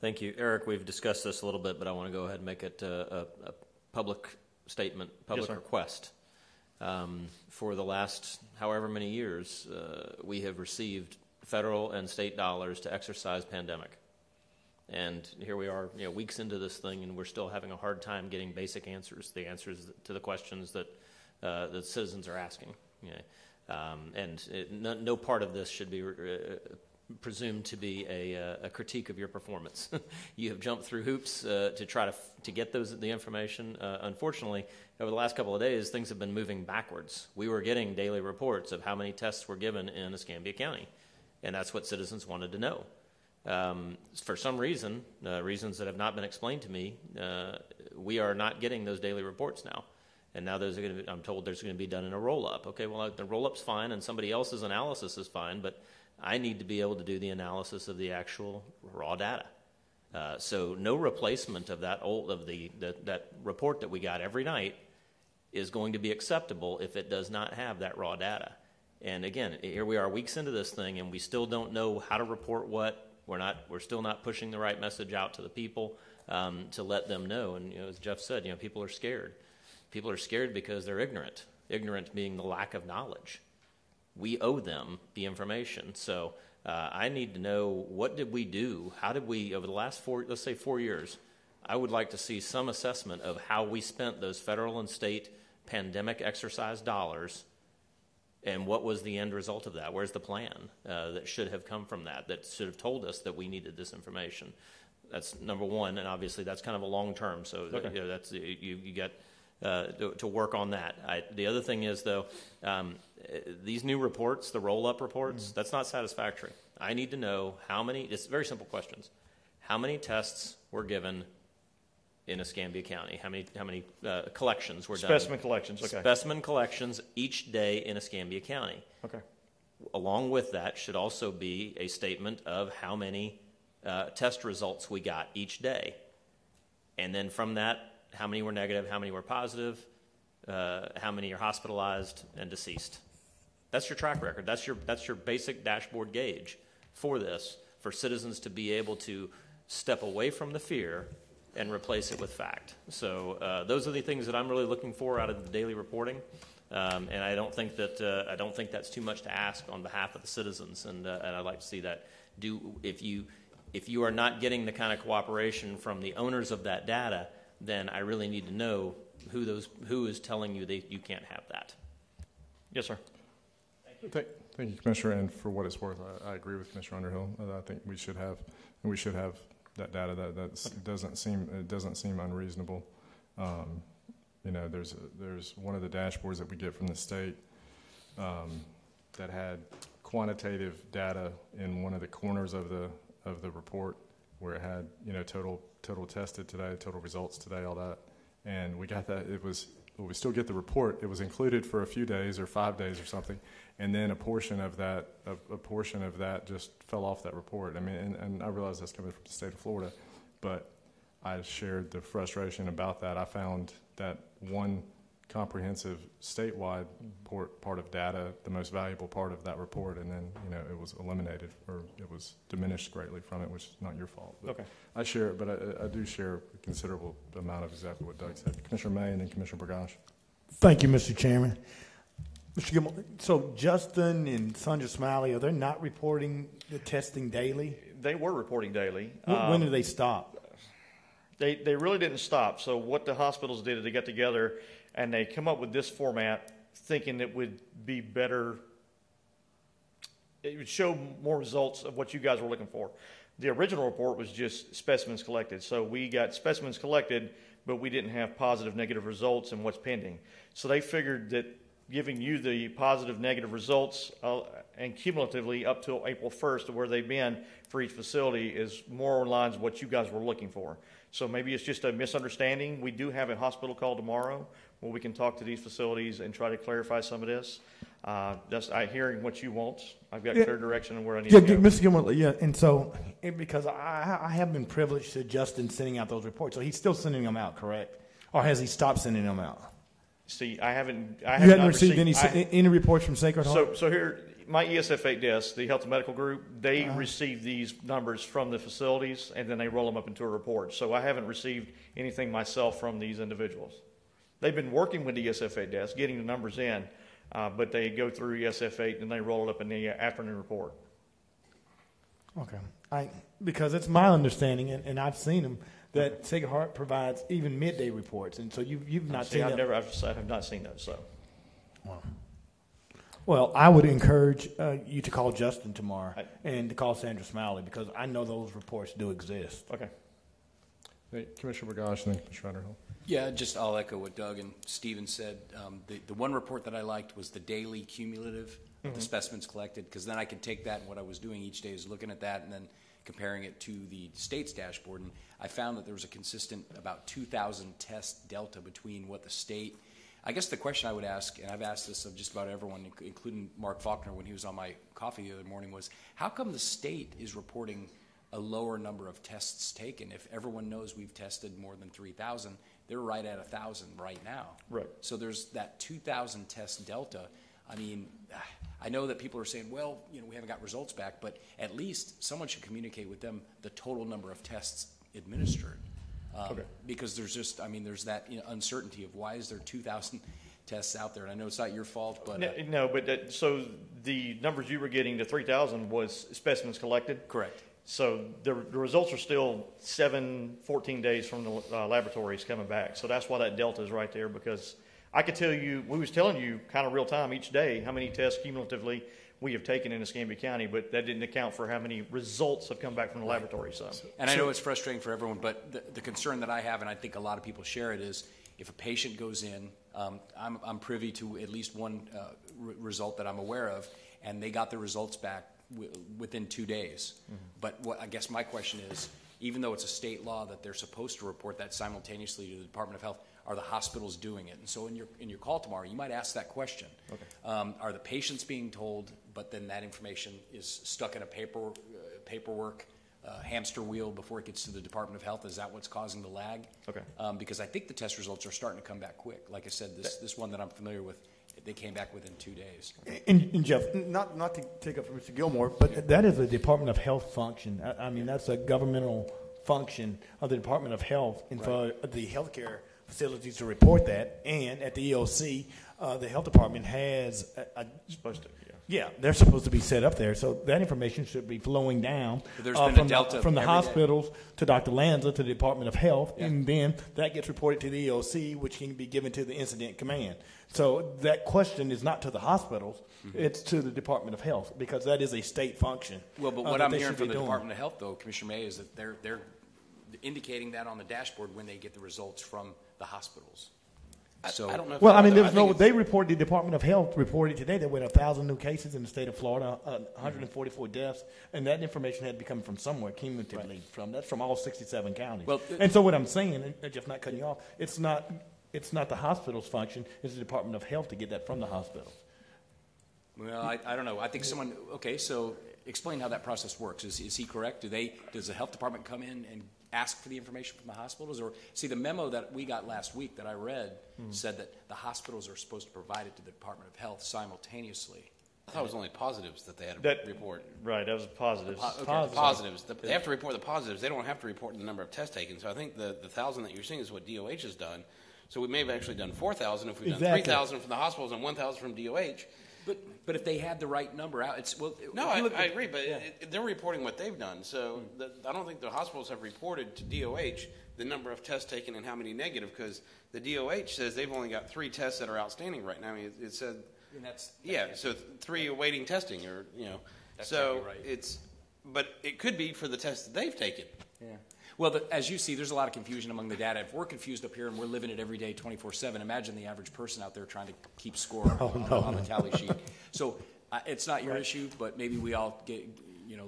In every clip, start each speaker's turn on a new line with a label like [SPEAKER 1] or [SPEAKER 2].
[SPEAKER 1] Thank you. Eric, we've discussed this a little bit, but I want to go ahead and make it a public statement, public request. For the last however many years, we have received federal and state dollars to exercise pandemic. And here we are, weeks into this thing, and we're still having a hard time getting basic answers, the answers to the questions that the citizens are asking. No part of this should be presumed to be a critique of your performance. You have jumped through hoops to try to get the information. Unfortunately, over the last couple of days, things have been moving backwards. We were getting daily reports of how many tests were given in Escambia County, and that's what citizens wanted to know. For some reason, reasons that have not been explained to me, we are not getting those daily reports now. And now I'm told there's going to be done in a roll-up. Okay, well, the roll-up's fine, and somebody else's analysis is fine, but I need to be able to do the analysis of the actual raw data. So no replacement of that that report that we got every night is going to be acceptable if it does not have that raw data. And again, here we are weeks into this thing, and we still don't know how to report what. We're still not pushing the right message out to the people to let them know. And as Jeff said, people are scared. People are scared because they're ignorant. Ignorant being the lack of knowledge. We owe them the information. So I need to know, what did we do? How did we, over the last 4 years, I would like to see some assessment of how we spent those federal and state pandemic exercise dollars, and what was the end result of that? Where's the plan that should have come from that should have told us that we needed this information? That's number one, and obviously that's kind of a long term. So
[SPEAKER 2] okay.
[SPEAKER 1] That's you get to work on that. The other thing is, though, these new reports, the roll-up reports, that's not satisfactory. I need to know how many. It's very simple questions. How many tests were given in Escambia County? How many collections were done?
[SPEAKER 2] Specimen collections, okay.
[SPEAKER 1] Specimen collections each day in Escambia County.
[SPEAKER 2] Okay.
[SPEAKER 1] Along with that should also be a statement of how many test results we got each day. And then from that, how many were negative, how many were positive, how many are hospitalized and deceased. That's your track record. That's your basic dashboard gauge for this, for citizens to be able to step away from the fear and replace it with fact. So those are the things that I'm really looking for out of the daily reporting, and I don't think that's too much to ask on behalf of the citizens. And I'd like to see that. If you are not getting the kind of cooperation from the owners of that data, then I really need to know who is telling you that you can't have that. Yes, sir.
[SPEAKER 3] Thank you, Commissioner. And for what it's worth, I agree with Commissioner Underhill. I think we should have that data. That doesn't seem unreasonable. There's one of the dashboards that we get from the state that had quantitative data in one of the corners of the report, where it had total tested today, total results today, all that, and we got that. We still get the report. It was included for a few days or 5 days or something, and then a portion of that just fell off that report. I mean, and I realize that's coming from the state of Florida, but I shared the frustration about that. I found that one comprehensive statewide part of data, the most valuable part of that report, and then it was eliminated, or it was diminished greatly from it, which is not your fault. But
[SPEAKER 2] okay.
[SPEAKER 3] I share it, but I do share a considerable amount of exactly what Doug said. Commissioner May and then Commissioner Burgash.
[SPEAKER 4] Thank you, Mr. Chairman. Mr. Gilmore, so Justin and Sandra Smiley, are they not reporting the testing daily?
[SPEAKER 2] They were reporting daily.
[SPEAKER 4] When did they stop?
[SPEAKER 2] They really didn't stop. So what the hospitals did is they got together and they come up with this format, thinking it would be better. It would show more results of what you guys were looking for. The original report was just specimens collected. So we got specimens collected, but we didn't have positive, negative results and what's pending. So they figured that giving you the positive, negative results and cumulatively up till April 1st of where they've been for each facility is more in line with what you guys were looking for. So maybe it's just a misunderstanding. We do have a hospital call tomorrow where we can talk to these facilities and try to clarify some of this. I'm hearing what you want. I've got clear direction on where I need to go.
[SPEAKER 4] Mr. Gilmore, and so because I have been privileged to Justin sending out those reports, so he's still sending them out, correct? Or has he stopped sending them out?
[SPEAKER 2] See, I haven't
[SPEAKER 4] received any reports from Sacred Heart?
[SPEAKER 2] So here, my ESF8 desk, the health and medical group, they receive these numbers from the facilities, and then they roll them up into a report. So I haven't received anything myself from these individuals. They've been working with the ESF8 desk, getting the numbers in, but they go through ESF8 and they roll it up in the afternoon report.
[SPEAKER 4] Okay. Because it's my understanding, and I've seen them, that Sacred Heart provides even midday reports, and so you've not seen that.
[SPEAKER 2] I have not seen those. So,
[SPEAKER 4] well, I would encourage you to call Justin tomorrow and to call Sandra Smiley, because I know those reports do exist.
[SPEAKER 2] okay.
[SPEAKER 3] Hey, Commissioner Bergosh and then Commissioner Underhill.
[SPEAKER 5] Yeah, just I'll echo what Doug and Steven said. The one report that I liked was the daily cumulative of the specimens collected, because then I could take that, and what I was doing each day is looking at that and then comparing it to the state's dashboard. And I found that there was a consistent about 2,000 test delta between what the state. I guess the question I would ask, and I've asked this of just about everyone, including Mark Faulkner when he was on my coffee the other morning, was how come the state is reporting a lower number of tests taken? If everyone knows we've tested more than 3,000, they're right at 1,000 right now.
[SPEAKER 2] Right.
[SPEAKER 5] So there's that 2,000 test delta. I mean, I know that people are saying, well, we haven't got results back, but at least someone should communicate with them the total number of tests administered. Because there's just, there's that uncertainty of why is there 2,000 tests out there. And I know it's not your fault, but...
[SPEAKER 2] So the numbers you were getting, the 3,000 was specimens collected?
[SPEAKER 5] Correct.
[SPEAKER 2] So the results are still 14 days from the laboratories coming back. So that's why that delta is right there, because I could tell you, we was telling you kind of real time each day how many tests cumulatively we have taken in Escambia County, but that didn't account for how many results have come back from the laboratory.
[SPEAKER 5] And I know it's frustrating for everyone, but the concern that I have, and I think a lot of people share it, is if a patient goes in, I'm privy to at least one result that I'm aware of, and they got the results back within 2 days. But I guess my question is, even though it's a state law that they're supposed to report that simultaneously to the Department of Health, are the hospitals doing it? And so in your call tomorrow, you might ask that question. Okay. Are the patients being told, but then that information is stuck in a paperwork hamster wheel before it gets to the Department of Health? Is that what's causing the lag?
[SPEAKER 2] Okay.
[SPEAKER 5] Because I think the test results are starting to come back quick. Like I said, this one that I'm familiar with, they came back within 2 days.
[SPEAKER 4] And Jeff, not to take up from Mr. Gilmore, but that is a Department of Health function. I mean, that's a governmental function of the Department of Health, and for the healthcare facilities to report that. And at the EOC, the health department has
[SPEAKER 2] supposed to.
[SPEAKER 4] Yeah, they're supposed to be set up there, so that information should be flowing down from the hospitals to Dr. Lanza to the Department of Health, and then that gets reported to the EOC, which can be given to the incident command. So that question is not to the hospitals, it's to the Department of Health, because that is a state function.
[SPEAKER 5] Well, but what I'm hearing from the Department of Health, though, Commissioner May, is that they're indicating that on the dashboard when they get the results from the hospitals. So
[SPEAKER 6] I don't know.
[SPEAKER 4] Well, I mean, they reported, the Department of Health reported today that we had 1,000 new cases in the state of Florida, 144 deaths, and that information had to be coming from somewhere cumulatively. That's from all 67 counties. Well, and so what I'm saying, and Jeff, not cutting you off, it's not the hospital's function; it's the Department of Health to get that from the hospitals.
[SPEAKER 5] Well, I don't know. I think someone. Okay, so explain how that process works. Is he correct? Does the health department come in and ask for the information from the hospitals? Or see, the memo that we got last week that I read said that the hospitals are supposed to provide it to the Department of Health simultaneously.
[SPEAKER 6] I thought it was only positives that they had to report.
[SPEAKER 2] Right, that was positives.
[SPEAKER 6] Positives. They have to report the positives. They don't have to report the number of tests taken. So I think the 1,000 that you're seeing is what DOH has done. So we may have actually done 4,000 if we've done 3,000 from the hospitals and 1,000 from DOH.
[SPEAKER 5] But if they had the right number out, it's
[SPEAKER 6] No, I agree, but they're reporting what they've done. So I don't think the hospitals have reported to DOH the number of tests taken and how many negative, because the DOH says they've only got 3 tests that are outstanding right now. I mean, it said, so 3 awaiting testing, or
[SPEAKER 5] That's
[SPEAKER 6] so
[SPEAKER 5] exactly right.
[SPEAKER 6] But it could be for the tests that they've taken.
[SPEAKER 5] Yeah. Well, as you see, there's a lot of confusion among the data. If we're confused up here and we're living it every day 24/7, imagine the average person out there trying to keep score on the tally sheet. So it's not your issue, but maybe we all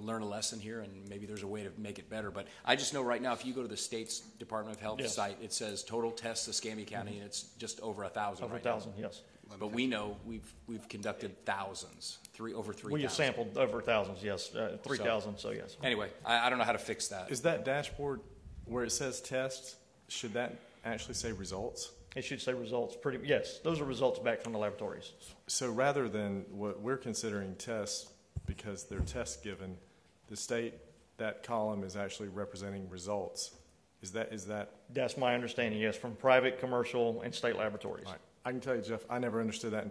[SPEAKER 5] learn a lesson here, and maybe there's a way to make it better. But I just know right now, if you go to the state's Department of Health site, it says total tests Escambia County, and it's just over 1,000
[SPEAKER 2] over
[SPEAKER 5] right
[SPEAKER 2] 1,000,
[SPEAKER 5] now.
[SPEAKER 2] yes.
[SPEAKER 5] But we know we've conducted thousands, over 3,000.
[SPEAKER 2] We have sampled over thousands, yes, 3,000. So yes.
[SPEAKER 5] Anyway, I don't know how to fix that.
[SPEAKER 3] Is that dashboard where it says tests? Should that actually say results?
[SPEAKER 2] It should say results. Yes, those are results back from the laboratories.
[SPEAKER 3] So rather than what we're considering tests, because they're test given, the state, that column is actually representing results. Is that?
[SPEAKER 2] That's my understanding, yes, from private, commercial, and state laboratories.
[SPEAKER 3] Right. I can tell you, Jeff, I never understood that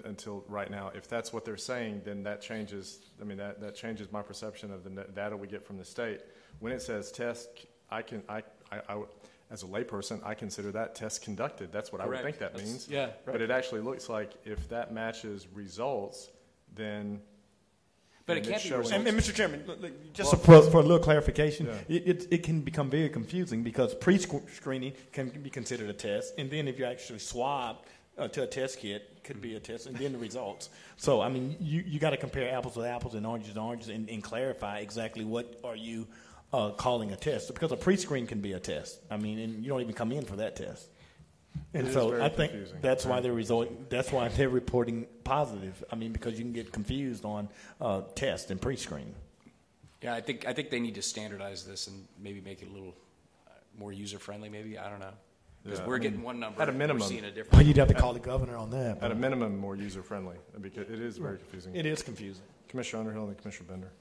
[SPEAKER 3] until right now. If that's what they're saying, then that changes. I mean, that changes my perception of the data we get from the state. When it says test, I as a layperson, I consider that test conducted. That's what I would think that means.
[SPEAKER 5] Yeah.
[SPEAKER 3] But it actually looks like if that matches results, then.
[SPEAKER 5] But it can't be results.
[SPEAKER 4] And Mr. Chairman, just for a little clarification, it can become very confusing because pre-screening can be considered a test, and then if you actually swab to a test kit, it could be a test, and then the results. So, I mean, you got to compare apples with apples and oranges to oranges and clarify exactly what are you calling a test, because a pre-screen can be a test. I mean, and you don't even come in for that test. And so I think that's why they're reporting positive. I mean, because you can get confused on test and pre-screen.
[SPEAKER 5] Yeah, I think they need to standardize this and maybe make it a little more user friendly. Maybe, I don't know, because we're getting one number
[SPEAKER 3] at a minimum.
[SPEAKER 5] We're seeing a different.
[SPEAKER 4] Well, you'd have to call the governor on that.
[SPEAKER 3] At a minimum, more user friendly, because it is very confusing.
[SPEAKER 4] It is confusing.
[SPEAKER 3] Commissioner Underhill and Commissioner Bender.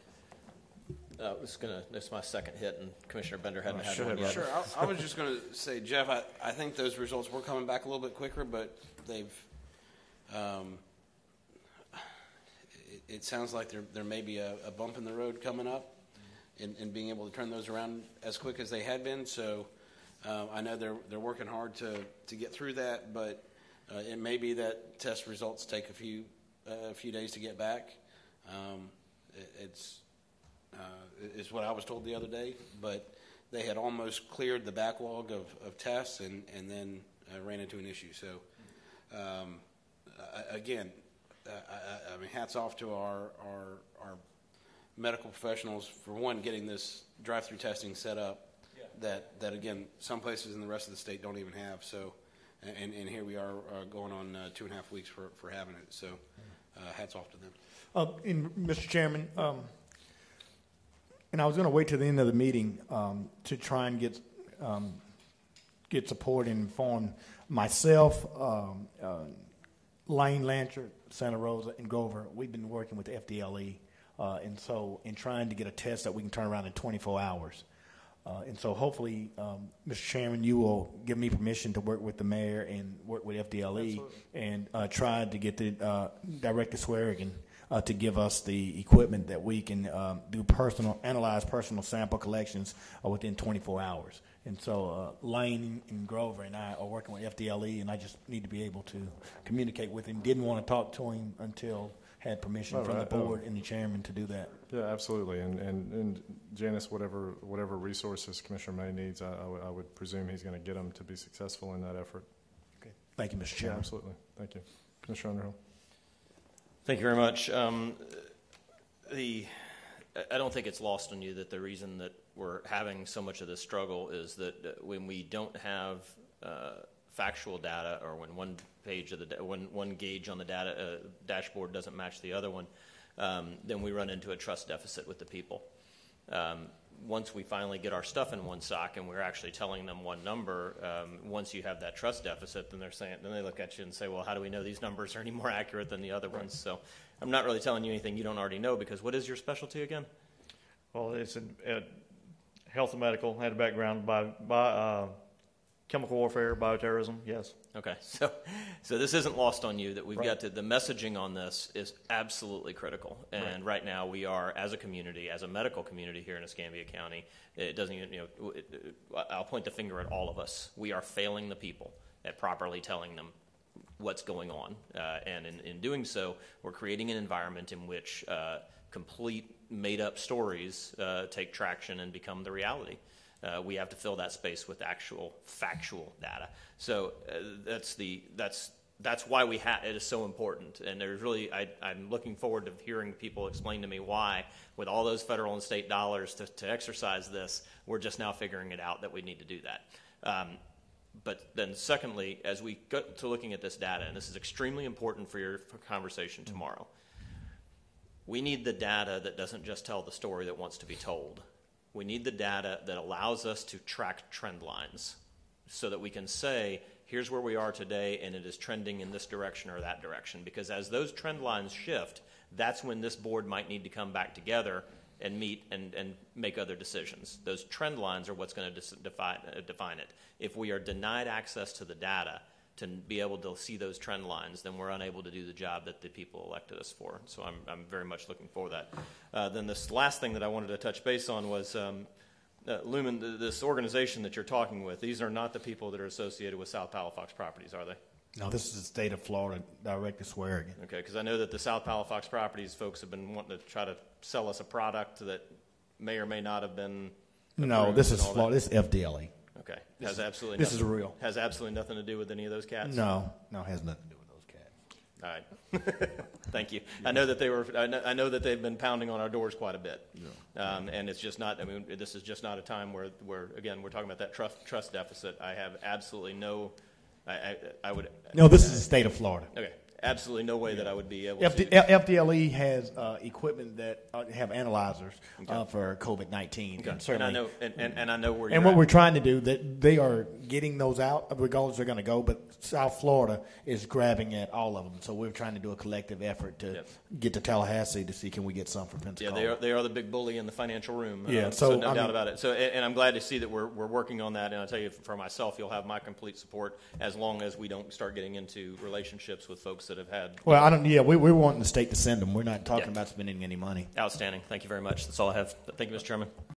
[SPEAKER 1] This is my second hit, and Commissioner Bender hadn't had one yet.
[SPEAKER 6] Sure, I was just going to say, Jeff, I think those results were coming back a little bit quicker, but they've. It sounds like there may be a bump in the road coming up, in being able to turn those around as quick as they had been. So, I know they're working hard to get through that, but it may be that test results take a few days to get back. Is what I was told the other day, but they had almost cleared the backlog of tests and then ran into an issue. So, again, I mean, hats off to our medical professionals for, one, getting this drive-through testing set up that again, some places in the rest of the state don't even have. So, and here we are going on 2.5 weeks for having it. So, hats off to them.
[SPEAKER 4] And Mr. Chairman, and I was going to wait till the end of the meeting to try and get support and inform myself, Lane, Lancher, Santa Rosa, and Grover. We've been working with the FDLE, and so in trying to get a test that we can turn around in 24 hours. And so hopefully, Mr. Chairman, you will give me permission to work with the mayor and work with FDLE and try to get the Director Swearigan to give us the equipment that we can analyze personal sample collections within 24 hours. And so Lane and Grover and I are working with FDLE, and I just need to be able to communicate with him. Didn't want to talk to him until had permission from the board and the chairman to do that.
[SPEAKER 3] Yeah, absolutely. And Janice, whatever resources Commissioner May needs, I would presume he's going to get them to be successful in that effort.
[SPEAKER 4] Okay. Thank you, Mr. Chairman.
[SPEAKER 3] Yeah, absolutely. Thank you. Commissioner Underhill.
[SPEAKER 1] Thank you very much. I don't think it's lost on you that the reason that we're having so much of this struggle is that when we don't have factual data, or when one page of one gauge on the data dashboard doesn't match the other one, then we run into a trust deficit with the people. Once we finally get our stuff in one sock and we're actually telling them one number, once you have that trust deficit, then they look at you and say, well, how do we know these numbers are any more accurate than the other ones? So I'm not really telling you anything you don't already know, because what is your specialty again?
[SPEAKER 2] Well, it's in health and medical. I had a background by chemical warfare, bioterrorism, yes.
[SPEAKER 1] Okay, so this isn't lost on you that we've got the messaging on this is absolutely critical. And right now we are, as a community, as a medical community here in Escambia County, it doesn't even, I'll point the finger at all of us. We are failing the people at properly telling them what's going on. And in doing so, we're creating an environment in which complete made-up stories take traction and become the reality. We have to fill that space with actual factual data. So that's why it is so important. And there's really, I'm looking forward to hearing people explain to me why, with all those federal and state dollars to exercise this, we're just now figuring it out that we need to do that. But then secondly, as we go to looking at this data, and this is extremely important for your conversation tomorrow, we need the data that doesn't just tell the story that wants to be told. We need the data that allows us to track trend lines so that we can say, here's where we are today, and it is trending in this direction or that direction. Because as those trend lines shift, that's when this board might need to come back together and meet and make other decisions. Those trend lines are what's going to define it. If we are denied access to the data to be able to see those trend lines, then we're unable to do the job that the people elected us for. So I'm very much looking for that. Then this last thing that I wanted to touch base on was Lumen, this organization that you're talking with, these are not the people that are associated with South Palafox Properties, are they?
[SPEAKER 4] No, this is the state of Florida, directly Swearingen.
[SPEAKER 1] Okay, because I know that the South Palafox Properties folks have been wanting to try to sell us a product that may or may not have been.
[SPEAKER 4] No, this is Florida. This is FDLE.
[SPEAKER 1] Okay, this
[SPEAKER 4] is real.
[SPEAKER 1] Has absolutely nothing to do with any of those cats.
[SPEAKER 4] No, it has nothing to do with those
[SPEAKER 1] cats. All right, thank you. I know that I know that they've been pounding on our doors quite a bit, and it's just not. I mean, this is just not a time where again we're talking about that trust deficit. I have absolutely no. I would.
[SPEAKER 4] No, this is the state of Florida.
[SPEAKER 1] Okay, absolutely no way that I would be able
[SPEAKER 4] to. FDLE has equipment that have analyzers for COVID-19.
[SPEAKER 1] Okay.
[SPEAKER 4] And
[SPEAKER 1] I know, and I know where.
[SPEAKER 4] And what we're trying to do, that they are getting those out, regardless they're going to go. But South Florida is grabbing at all of them. So we're trying to do a collective effort to get to Tallahassee to see can we get some for Pensacola.
[SPEAKER 1] Yeah, they are the big bully in the financial room.
[SPEAKER 4] So
[SPEAKER 1] no doubt about it. So, and I'm glad to see that we're working on that. And I'll tell you, for myself, you'll have my complete support as long as we don't start getting into relationships with folks that have had.
[SPEAKER 4] Well, I don't. Yeah, we're wanting the state to send them. We're not talking about spending any money.
[SPEAKER 1] Outstanding. Thank you very much. That's all I have. Thank you, Mr. Chairman.